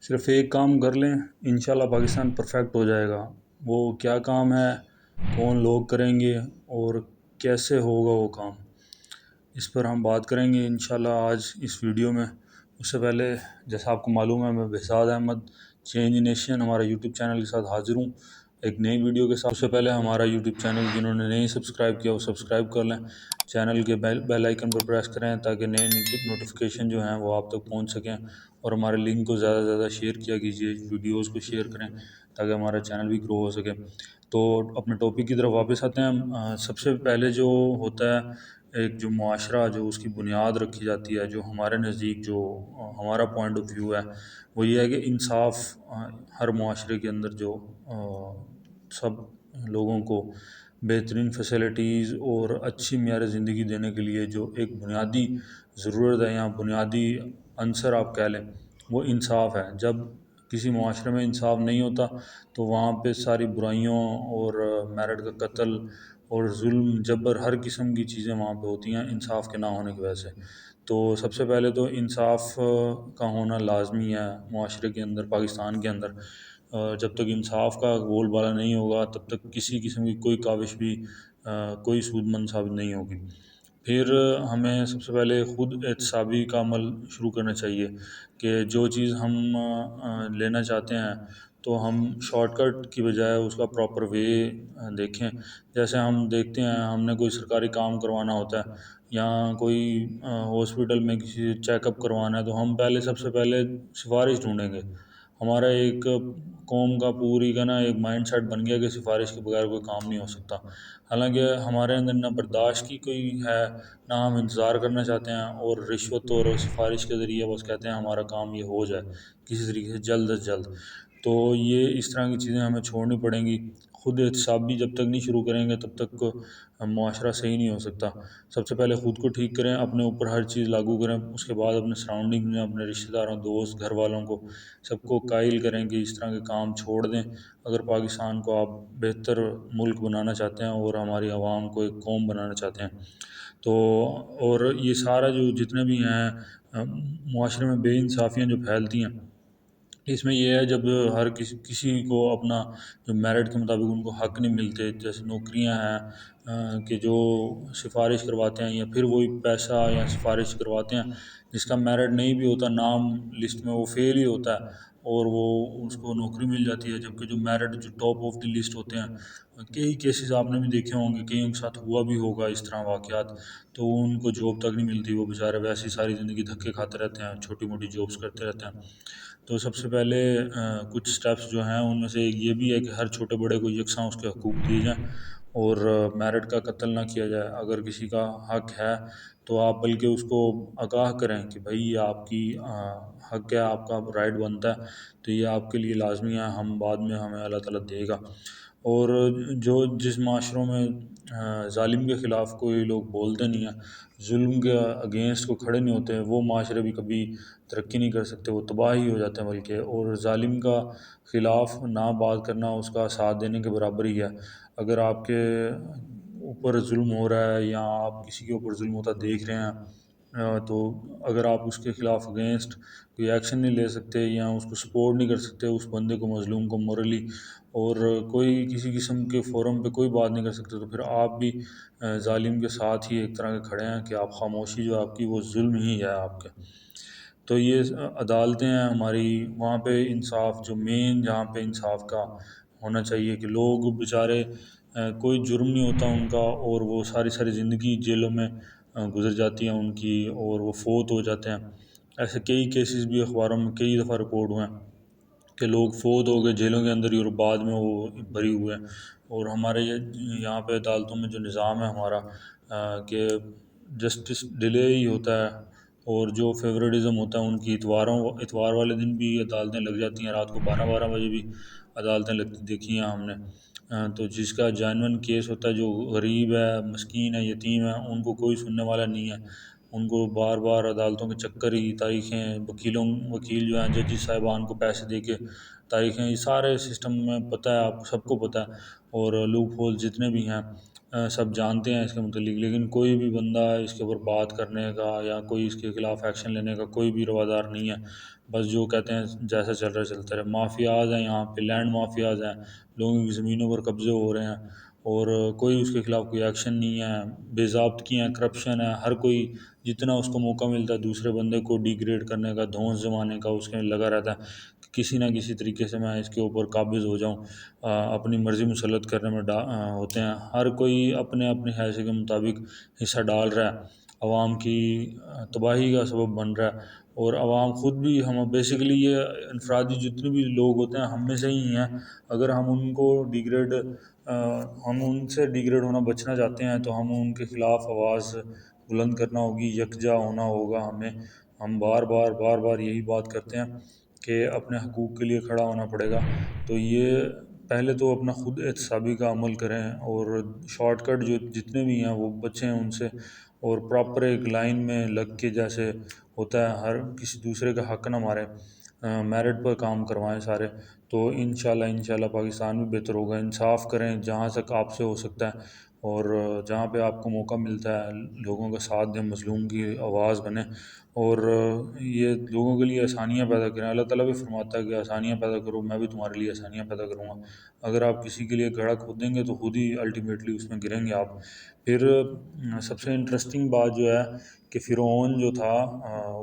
صرف ایک کام کر لیں انشاءاللہ پاکستان پرفیکٹ ہو جائے گا۔ وہ کیا کام ہے، کون لوگ کریں گے اور کیسے ہوگا وہ کام، اس پر ہم بات کریں گے انشاءاللہ آج اس ویڈیو میں۔ اس سے پہلے جیسا آپ کو معلوم ہے، میں بہزاد احمد چینج نیشن ہمارا یوٹیوب چینل کے ساتھ حاضر ہوں ایک نئی ویڈیو کے ساتھ۔ اس سے پہلے ہمارا یوٹیوب چینل جنہوں نے نہیں سبسکرائب کیا وہ سبسکرائب کر لیں، چینل کے بیل آئیکن پر پریس کریں تاکہ نئے نوٹیفیکیشن جو ہیں وہ آپ تک پہنچ سکیں، اور ہمارے لنک کو زیادہ سے زیادہ شیئر کیا کیجیے، ویڈیوز کو شیئر کریں تاکہ ہمارا چینل بھی گرو ہو سکے۔ تو اپنے ٹاپک کی طرف واپس آتے ہیں۔ سب سے پہلے جو ہوتا ہے ایک جو معاشرہ جو اس کی بنیاد رکھی جاتی ہے، جو ہمارے نزدیک جو ہمارا پوائنٹ آف ویو ہے وہ یہ ہے کہ انصاف ہر معاشرے کے اندر جو سب لوگوں کو بہترین فیسلٹیز اور اچھی معیار زندگی دینے کے لیے جو ایک بنیادی ضرورت ہے یا بنیادی عنصر آپ کہہ لیں وہ انصاف ہے۔ جب کسی معاشرے میں انصاف نہیں ہوتا تو وہاں پہ ساری برائیوں اور میرٹ کا قتل اور ظلم جبر ہر قسم کی چیزیں وہاں پہ ہوتی ہیں انصاف کے نہ ہونے کی وجہ سے۔ تو سب سے پہلے تو انصاف کا ہونا لازمی ہے معاشرے کے اندر، پاکستان کے اندر۔ جب تک انصاف کا بول بالا نہیں ہوگا تب تک کسی قسم کی کوئی کاوش بھی کوئی سود مند ثابت نہیں ہوگی۔ پھر ہمیں سب سے پہلے خود احتسابی کا عمل شروع کرنا چاہیے کہ جو چیز ہم لینا چاہتے ہیں تو ہم شارٹ کٹ کی بجائے اس کا پراپر وے دیکھیں۔ جیسے ہم دیکھتے ہیں ہم نے کوئی سرکاری کام کروانا ہوتا ہے یا کوئی ہاسپٹل میں کسی چیک اپ کروانا ہے تو ہم پہلے سب سے پہلے سفارش ڈھونڈیں گے۔ ہمارا ایک قوم کا پوری کا نا ایک مائنڈ سیٹ بن گیا کہ سفارش کے بغیر کوئی کام نہیں ہو سکتا، حالانکہ ہمارے اندر نہ برداشت کی کوئی ہے نہ ہم انتظار کرنا چاہتے ہیں، اور رشوت اور سفارش کے ذریعے بس کہتے ہیں ہمارا کام یہ ہو جائے کسی طریقے سے جلد از جلد۔ تو یہ اس طرح کی چیزیں ہمیں چھوڑنی پڑیں گی۔ خود احتسابی جب تک نہیں شروع کریں گے تب تک معاشرہ صحیح نہیں ہو سکتا۔ سب سے پہلے خود کو ٹھیک کریں، اپنے اوپر ہر چیز لاگو کریں، اس کے بعد اپنے سراؤنڈنگ میں اپنے رشتہ داروں، دوست، گھر والوں کو سب کو قائل کریں کہ اس طرح کے کام چھوڑ دیں اگر پاکستان کو آپ بہتر ملک بنانا چاہتے ہیں اور ہماری عوام کو ایک قوم بنانا چاہتے ہیں۔ تو اور یہ سارا جو جتنے بھی ہیں معاشرے میں بے انصافیاں جو پھیلتی ہیں، اس میں یہ ہے جب ہر کسی کو اپنا جو میرٹ کے مطابق ان کو حق نہیں ملتے، جیسے نوکریاں ہیں کہ جو سفارش کرواتے ہیں یا پھر وہی پیسہ یا سفارش کرواتے ہیں جس کا میرٹ نہیں بھی ہوتا، نام لسٹ میں وہ فیل ہی ہوتا ہے اور وہ اس کو نوکری مل جاتی ہے، جبکہ جو میرٹ جو ٹاپ آف دی لسٹ ہوتے ہیں، کئی کیسز آپ نے بھی دیکھے ہوں گے، کئی ان کے ساتھ ہوا بھی ہوگا اس طرح واقعات، تو ان کو جاب تک نہیں ملتی، وہ بیچارے ویسے ہی ساری زندگی دھکے کھاتے رہتے ہیں، چھوٹی موٹی جابس کرتے رہتے ہیں۔ تو سب سے پہلے کچھ سٹیپس جو ہیں ان میں سے یہ بھی ہے کہ ہر چھوٹے بڑے کو یکساں اس کے حقوق دیے جائیں اور میرٹ کا قتل نہ کیا جائے۔ اگر کسی کا حق ہے تو آپ بلکہ اس کو آگاہ کریں کہ بھائی یہ آپ کی حق ہے، آپ کا رائٹ بنتا ہے، تو یہ آپ کے لیے لازمی ہے، ہم بعد میں ہمیں اللہ تعالیٰ دے گا۔ اور جو جس معاشروں میں ظالم کے خلاف کوئی لوگ بولتے نہیں ہیں، ظلم کے اگینسٹ کو کھڑے نہیں ہوتے، وہ معاشرے بھی کبھی ترقی نہیں کر سکتے، وہ تباہ ہی ہو جاتے ہیں بلکہ۔ اور ظالم کا خلاف نہ بات کرنا اس کا ساتھ دینے کے برابر ہی ہے۔ اگر آپ کے اوپر ظلم ہو رہا ہے یا آپ کسی کے اوپر ظلم ہوتا دیکھ رہے ہیں تو اگر آپ اس کے خلاف اگینسٹ کوئی ایکشن نہیں لے سکتے یا اس کو سپورٹ نہیں کر سکتے، اس بندے کو، مظلوم کو مورلی، اور کوئی کسی قسم کے فورم پہ کوئی بات نہیں کر سکتے، تو پھر آپ بھی ظالم کے ساتھ ہی ایک طرح کے کھڑے ہیں کہ آپ خاموشی جو آپ کی وہ ظلم ہی ہے آپ کے۔ تو یہ عدالتیں ہیں ہماری، وہاں پہ انصاف جو مین جہاں پہ انصاف کا ہونا چاہیے کہ لوگ بیچارے کوئی جرم نہیں ہوتا ان کا اور وہ ساری ساری زندگی جیلوں میں گزر جاتی ہیں ان کی اور وہ فوت ہو جاتے ہیں۔ ایسے کئی کیسز بھی اخباروں میں کئی دفعہ رپورٹ ہوئے ہیں کہ لوگ فوت ہو گئے جیلوں کے اندر ہی اور بعد میں وہ بری ہوئے ہیں۔ اور ہمارے یہاں پہ عدالتوں میں جو نظام ہے ہمارا کہ جسٹس ڈیلے ہی ہوتا ہے، اور جو فیوریٹزم ہوتا ہے ان کی اتوار والے دن بھی عدالتیں لگ جاتی ہیں، رات کو 12 بجے بھی عدالتیں لگتی دیکھی ہیں ہم نے۔ تو جس کا جینون کیس ہوتا ہے، جو غریب ہے، مسکین ہے، یتیم ہے، ان کو کوئی سننے والا نہیں ہے، ان کو بار بار عدالتوں کے چکر ہی، تاریخیں، وکیل جو ہیں، ججز صاحبان کو پیسے دے کے تاریخیں، یہ سارے سسٹم میں پتہ ہے آپ سب کو پتہ ہے، اور لوپ ہول جتنے بھی ہیں سب جانتے ہیں اس کے متعلق، لیکن کوئی بھی بندہ اس کے اوپر بات کرنے کا یا کوئی اس کے خلاف ایکشن لینے کا کوئی بھی روادار نہیں ہے۔ بس جو کہتے ہیں جیسا چل رہا ہے چلتا رہے۔ مافیاز ہیں یہاں پہ، لینڈ مافیاز ہیں، لوگوں کی زمینوں پر قبضے ہو رہے ہیں اور کوئی اس کے خلاف کوئی ایکشن نہیں ہے۔ بے ضابطگی ہیں، کرپشن ہے، ہر کوئی جتنا اس کو موقع ملتا ہے دوسرے بندے کو ڈیگریڈ کرنے کا، دھونس جمانے کا اس کے لگا رہتا ہے کہ کسی نہ کسی طریقے سے میں اس کے اوپر قابض ہو جاؤں، اپنی مرضی مسلط کرنے میں ہوتے ہیں۔ ہر کوئی اپنے اپنے حیثیت کے مطابق حصہ ڈال رہا ہے، عوام کی تباہی کا سبب بن رہا ہے۔ اور عوام خود بھی، ہم بیسیکلی یہ انفرادی جتنے بھی لوگ ہوتے ہیں ہم میں سے ہی ہیں۔ اگر ہم ان کو ہم ان سے ڈیگریڈ ہونا بچنا چاہتے ہیں تو ہم ان کے خلاف آواز بلند کرنا ہوگی، یکجا ہونا ہوگا ہمیں۔ ہم بار بار بار بار یہی بات کرتے ہیں کہ اپنے حقوق کے لیے کھڑا ہونا پڑے گا۔ تو یہ پہلے تو اپنا خود احتسابی کا عمل کریں اور شارٹ کٹ جو جتنے بھی ہیں وہ بچیں ان سے، اور پراپر ایک لائن میں لگ کے جیسے ہوتا ہے، ہر کسی دوسرے کا حق نہ ماریں، میرٹ پر کام کروائیں سارے۔ تو انشاءاللہ پاکستان بھی بہتر ہوگا۔ انصاف کریں جہاں تک آپ سے ہو سکتا ہے، اور جہاں پہ آپ کو موقع ملتا ہے لوگوں کا ساتھ دیں، مظلوم کی آواز بنیں، اور یہ لوگوں کے لیے آسانیاں پیدا کریں۔ اللہ تعالیٰ بھی فرماتا ہے کہ آسانیاں پیدا کرو، میں بھی تمہارے لیے آسانیاں پیدا کروں گا۔ اگر آپ کسی کے لیے گڑھا کھودیں گے تو خود ہی الٹیمیٹلی اس میں گریں گے آپ۔ پھر سب سے انٹرسٹنگ بات جو ہے کہ فرعون جو تھا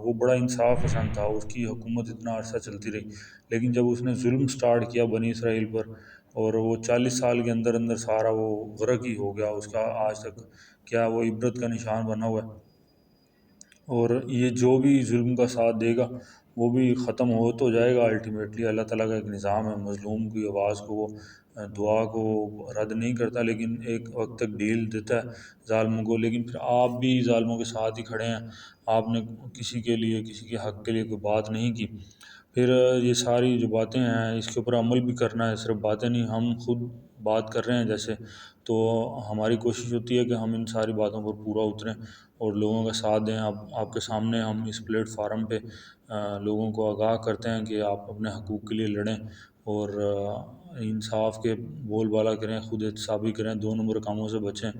وہ بڑا انصاف پسند تھا، اس کی حکومت اتنا عرصہ چلتی رہی، لیکن جب اس نے ظلم سٹارٹ کیا بنی اسرائیل پر، اور وہ 40 سال کے اندر اندر سارا وہ غرق ہی ہو گیا، اس کا آج تک کیا وہ عبرت کا نشان بنا ہوا ہے۔ اور یہ جو بھی ظلم کا ساتھ دے گا وہ بھی ختم ہو تو جائے گا الٹیمیٹلی۔ اللہ تعالیٰ کا ایک نظام ہے، مظلوم کی آواز کو وہ دعا کو رد نہیں کرتا، لیکن ایک وقت تک ڈھیل دیتا ہے ظالموں کو۔ لیکن پھر آپ بھی ظالموں کے ساتھ ہی کھڑے ہیں، آپ نے کسی کے لیے، کسی کے حق کے لیے کوئی بات نہیں کی۔ پھر یہ ساری جو باتیں ہیں اس کے اوپر عمل بھی کرنا ہے، صرف باتیں نہیں۔ ہم خود بات کر رہے ہیں جیسے، تو ہماری کوشش ہوتی ہے کہ ہم ان ساری باتوں پر پورا اتریں اور لوگوں کا ساتھ دیں۔ آپ کے سامنے ہم اس پلیٹ فارم پہ لوگوں کو آگاہ کرتے ہیں کہ آپ اپنے حقوق کے لیے لڑیں اور انصاف کے بول بالا کریں، خود احتسابی کریں، 2 نمبر کاموں سے بچیں،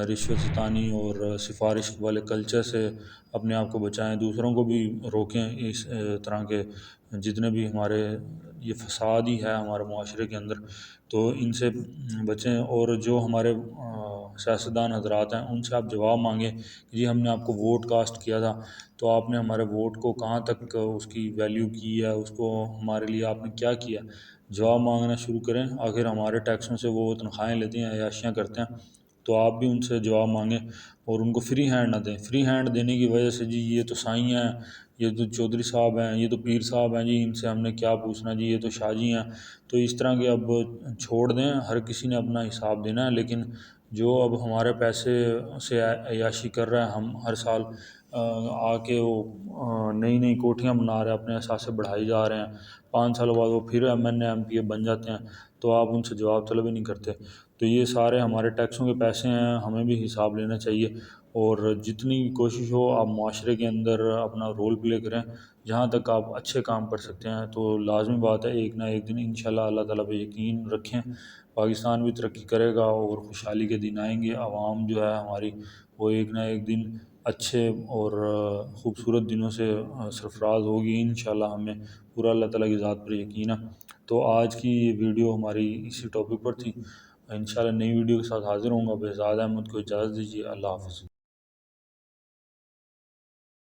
رشوت ستانی اور سفارش والے کلچر سے اپنے آپ کو بچائیں، دوسروں کو بھی روکیں اس طرح کے جتنے بھی ہمارے یہ فساد ہی ہے ہمارے معاشرے کے اندر، تو ان سے بچیں۔ اور جو ہمارے سیاستدان حضرات ہیں ان سے آپ جواب مانگیں کہ جی ہم نے آپ کو ووٹ کاسٹ کیا تھا، تو آپ نے ہمارے ووٹ کو کہاں تک اس کی ویلیو کی ہے، اس کو ہمارے لیے آپ نے کیا کیا۔ جواب مانگنا شروع کریں، آخر ہمارے ٹیکسوں سے وہ تنخواہیں لیتے ہیں، عیاشیاں کرتے ہیں، تو آپ بھی ان سے جواب مانگیں اور ان کو فری ہینڈ نہ دیں۔ فری ہینڈ دینے کی وجہ سے جی یہ تو سائیں ہیں، یہ تو چودھری صاحب ہیں، یہ تو پیر صاحب ہیں، جی ان سے ہم نے کیا پوچھنا، جی یہ تو شاہ جی ہیں، تو اس طرح کے اب چھوڑ دیں۔ ہر کسی نے اپنا حساب دینا ہے، لیکن جو اب ہمارے پیسے سے عیاشی کر رہا ہے، ہم ہر سال آ کے وہ نئی نئی کوٹھیاں بنا رہے ہیں، اپنے اثاثے بڑھائی جا رہے ہیں، 5 سال بعد وہ پھر MNA MP بن جاتے ہیں، تو آپ ان سے جواب طلب ہی نہیں کرتے۔ تو یہ سارے ہمارے ٹیکسوں کے پیسے ہیں، ہمیں بھی حساب لینا چاہیے، اور جتنی کوشش ہو آپ معاشرے کے اندر اپنا رول پلے کریں، جہاں تک آپ اچھے کام کر سکتے ہیں۔ تو لازمی بات ہے ایک نہ ایک دن انشاءاللہ اللہ تعالیٰ پہ یقین رکھیں، پاکستان بھی ترقی کرے گا اور خوشحالی کے دن آئیں گے۔ عوام جو ہے ہماری وہ ایک نہ ایک دن اچھے اور خوبصورت دنوں سے سرفراز ہوگی انشاءاللہ، ہمیں پورا اللہ تعالیٰ کی ذات پر یقین ہے۔ تو آج کی یہ ویڈیو ہماری اسی ٹاپک پر تھی، انشاءاللہ نئی ویڈیو کے ساتھ حاضر ہوں گا۔ بہزاد احمد کو اجازت دیجیے، اللہ حافظ۔